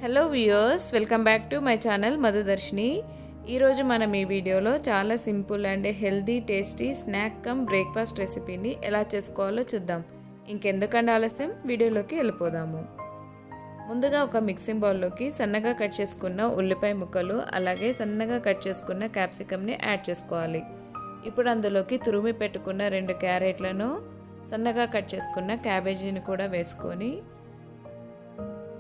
Hello viewers, welcome back to my channel Madhudarshini. ఈరోజు మనం ఈ వీడియోలో చాలా simple and healthy tasty snack come breakfast రెసిపీని ఎలా చేసుకోవాలో చూద్దాం. ఇంకెందుకంటే ఆలస్యం, వీడియోలోకి వెళ్ళిపోదాము. ముందుగా ఒక మిక్సింగ్ బౌల్లోకి సన్నగా కట్ చేసుకున్న ఉల్లిపాయ ముక్కలు, అలాగే సన్నగా కట్ చేసుకున్న క్యాప్సికమ్ని యాడ్ చేసుకోవాలి. ఇప్పుడు అందులోకి తురిమి పెట్టుకున్న 2 క్యారెట్లను, సన్నగా కట్ చేసుకున్న క్యాబేజీని కూడా వేసుకొని,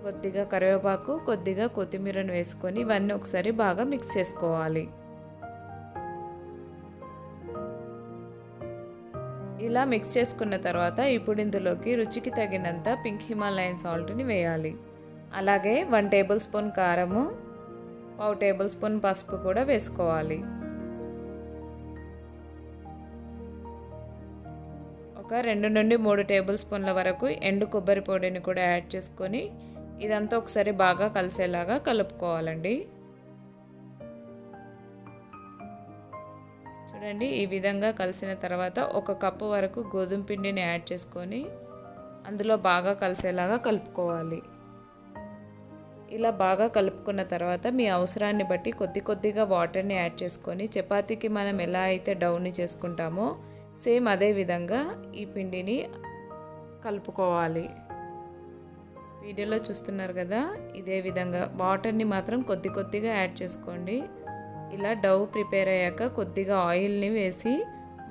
కొద్దిగా కరివేపాకు, కొద్దిగా కొత్తిమీరను వేసుకొని ఇవన్నీ ఒకసారి బాగా మిక్స్ చేసుకోవాలి. ఇలా మిక్స్ చేసుకున్న తర్వాత ఇప్పుడు ఇందులోకి రుచికి తగినంత పింక్ హిమాలయన్ సాల్ట్ని వేయాలి. అలాగే 1 టేబుల్ స్పూన్ కారము, 1/2 టేబుల్ స్పూన్ పసుపు కూడా వేసుకోవాలి. ఒక 2 నుండి 3 టేబుల్ స్పూన్ల వరకు ఎండు కొబ్బరి పొడిని కూడా యాడ్ చేసుకొని ఇదంతా ఒకసారి బాగా కలిసేలాగా కలుపుకోవాలండి. చూడండి, ఈ విధంగా కలిసిన తర్వాత 1 కప్పు వరకు గోధుమ పిండిని యాడ్ చేసుకొని అందులో బాగా కలిసేలాగా కలుపుకోవాలి. ఇలా బాగా కలుపుకున్న తర్వాత మీ అవసరాన్ని బట్టి కొద్దిగా వాటర్ని యాడ్ చేసుకొని చపాతీకి మనం ఎలా అయితే డౌని చేసుకుంటామో సేమ్ అదే విధంగా ఈ పిండిని కలుపుకోవాలి. వీడియోలో చూస్తున్నారు కదా, ఇదే విధంగా వాటర్ని మాత్రం కొద్దిగా యాడ్ చేసుకోండి. ఇలా డౌ ప్రిపేర్ అయ్యాక కొద్దిగా ఆయిల్ని వేసి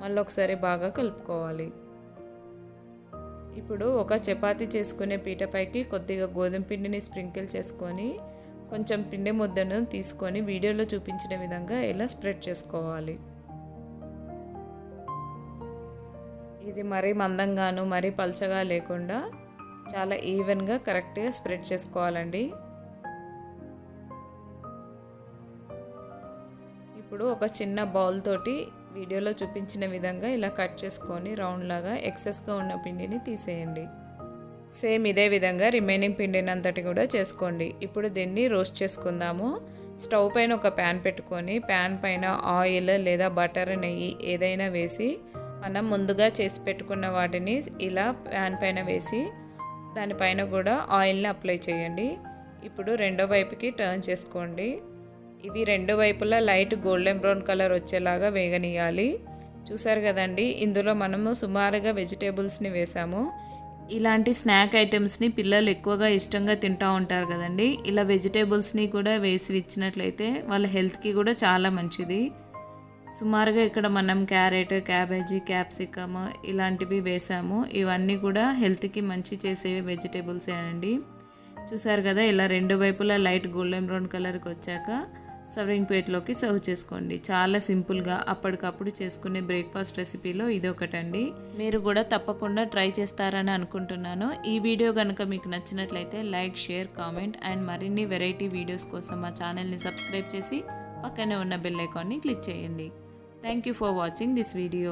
మళ్ళీ ఒకసారి బాగా కలుపుకోవాలి. ఇప్పుడు ఒక చపాతీ చేసుకునే పీటపైకి కొద్దిగా గోధుమ పిండిని స్ప్రింకిల్ చేసుకొని కొంచెం పిండి ముద్దను తీసుకొని వీడియోలో చూపించిన విధంగా ఇలా స్ప్రెడ్ చేసుకోవాలి. ఇది మరీ మందంగాను మరీ పల్చగా లేకుండా చాలా ఈవెన్గా కరెక్ట్గా స్ప్రెడ్ చేసుకోవాలండి. ఇప్పుడు ఒక చిన్న బౌల్ తోటి వీడియోలో చూపించిన విధంగా ఇలా కట్ చేసుకొని రౌండ్ లాగా ఎక్సెస్గా ఉన్న పిండిని తీసేయండి. సేమ్ ఇదే విధంగా రిమైనింగ్ పిండిని అంతటి కూడా చేసుకోండి. ఇప్పుడు దీన్ని రోస్ట్ చేసుకుందాము. స్టవ్ పైన ఒక ప్యాన్ పెట్టుకొని ప్యాన్ పైన ఆయిల్ లేదా బటర్, నెయ్యి ఏదైనా వేసి మనం ముందుగా చేసి పెట్టుకున్న వాటిని ఇలా ప్యాన్ పైన వేసి దానిపైన కూడా ఆయిల్ని అప్లై చేయండి. ఇప్పుడు రెండో వైపుకి టర్న్ చేసుకోండి. ఇవి రెండు వైపులా లైట్ గోల్డెన్ బ్రౌన్ కలర్ వచ్చేలాగా వేగనీయాలి. చూసారు కదండి, ఇందులో మనము సుమారుగా వెజిటేబుల్స్ని వేసాము. ఇలాంటి స్నాక్ ఐటమ్స్ని పిల్లలు ఎక్కువగా ఇష్టంగా తింటూ ఉంటారు కదండి. ఇలా వెజిటేబుల్స్ని కూడా వేసి ఇచ్చినట్లయితే వాళ్ళ హెల్త్కి కూడా చాలా మంచిది. సుమారుగా ఇక్కడ మనం క్యారెట్, క్యాబేజీ, క్యాప్సికమ్ ఇలాంటివి వేసాము. ఇవన్నీ కూడా హెల్త్కి మంచి చేసే వెజిటేబుల్సే అండి. చూసారు కదా, ఇలా రెండు వైపులా లైట్ గోల్డెన్ బ్రౌన్ కలర్కి వచ్చాక సర్వింగ్ ప్లేట్లోకి సర్వ్ చేసుకోండి. చాలా సింపుల్గా అప్పటికప్పుడు చేసుకునే బ్రేక్ఫాస్ట్ రెసిపీలో ఇదొకటండి. మీరు కూడా తప్పకుండా ట్రై చేస్తారని అనుకుంటున్నాను. ఈ వీడియో కనుక మీకు నచ్చినట్లయితే లైక్, షేర్, కామెంట్ అండ్ మరిన్ని వెరైటీ వీడియోస్ కోసం మా ఛానల్ని సబ్స్క్రైబ్ చేసి పక్కనే ఉన్న బెల్ ఐకాన్ని క్లిక్ చేయండి. Thank you for watching this video.